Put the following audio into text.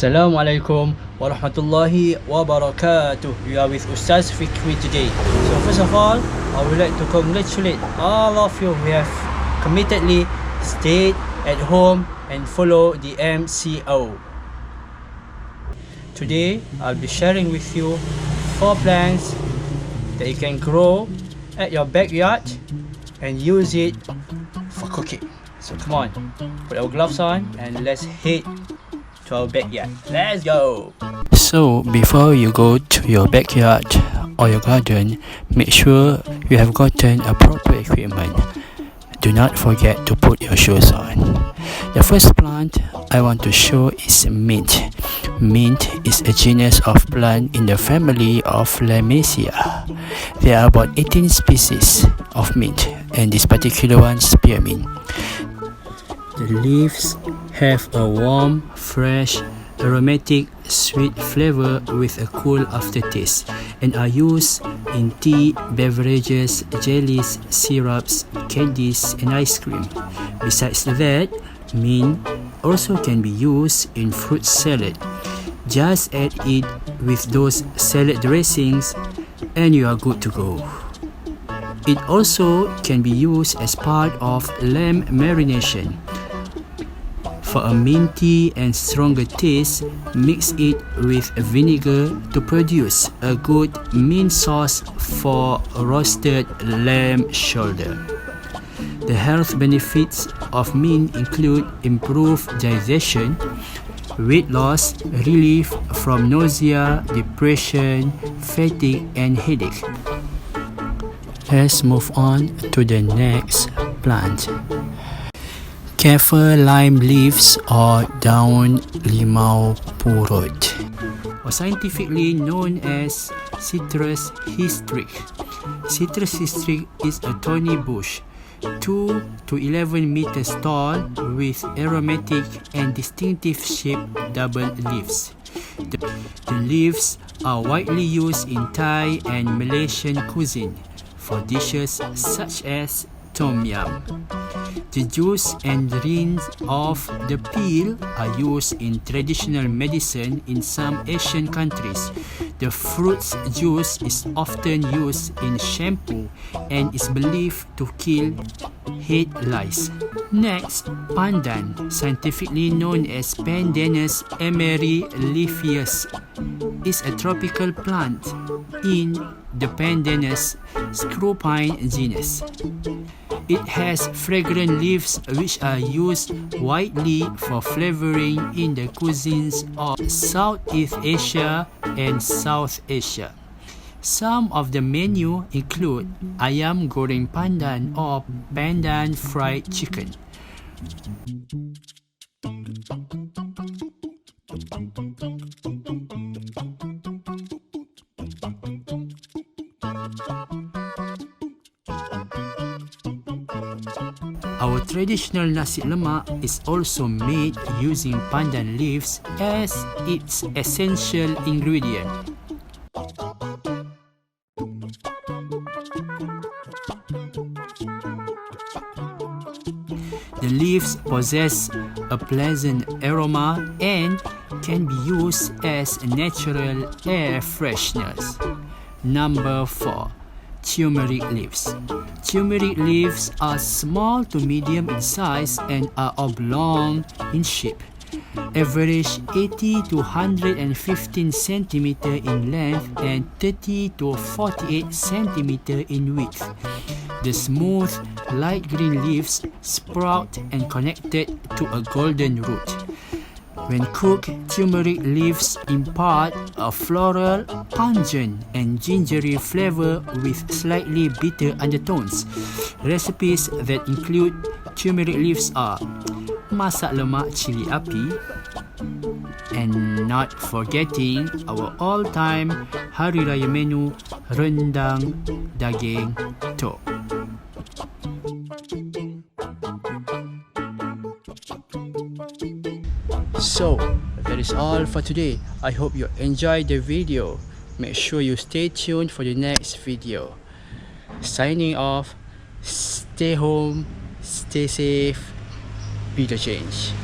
Assalamualaikum warahmatullahi wabarakatuh. You are with Ustaz Fikri today. So first of all, I would like to congratulate all of you who have committedly stayed at home and follow the MCO. Today, I'll be sharing with you 4 plants that you can grow at your backyard and use it for cooking. So come on, put our gloves on and let's head to our backyard. Let's go! So before you go to your backyard or your garden, make sure you have gotten a proper equipment. Do not forget to put your shoes on. The first plant I want to show is mint. Mint is a genus of plant in the family of Lamiaceae. There are about 18 species of mint, and this particular one is spearmint. The leaves have a warm, fresh, aromatic, sweet flavor with a cool aftertaste and are used in tea, beverages, jellies, syrups, candies and ice cream. Besides that, mint also can be used in fruit salad. Just add it with those salad dressings and you are good to go. It also can be used as part of lamb marination. For a minty and stronger taste, mix it with vinegar to produce a good mint sauce for roasted lamb shoulder. The health benefits of mint include improved digestion, weight loss, relief from nausea, depression, fatigue and headache. Let's move on to the next plant. Kaffir lime leaves or daun limau purut, or scientifically known as Citrus hystrix. Citrus hystrix is a thorny bush, 2 to 11 meters tall with aromatic and distinctive shaped double leaves. The leaves are widely used in Thai and Malaysian cuisine for dishes such as tom yum. The juice and rinds of the peel are used in traditional medicine in some Asian countries. The fruit's juice is often used in shampoo and is believed to kill head lice. Next, pandan, scientifically known as Pandanus emeryleafus, is a tropical plant in the Pandanus screwpine genus. It has fragrant leaves which are used widely for flavoring in the cuisines of Southeast Asia and South Asia. Some of the menu include ayam goreng pandan or pandan fried chicken. Our traditional nasi lemak is also made using pandan leaves as its essential ingredient. The leaves possess a pleasant aroma and can be used as natural air fresheners. Number 4. Turmeric leaves. Turmeric leaves are small to medium in size and are oblong in shape. Average 80 to 115 cm in length and 30 to 48 cm in width. The smooth, light green leaves sprout and connected to a golden root. When cooked, turmeric leaves impart a floral, pungent and gingery flavor with slightly bitter undertones. Recipes that include turmeric leaves are masak lemak cili api, and not forgetting our all-time Hari Raya menu, rendang daging tok. So, that is all for today. I hope you enjoyed the video. Make sure you stay tuned for the next video. Signing off. Stay home, stay safe, be the change.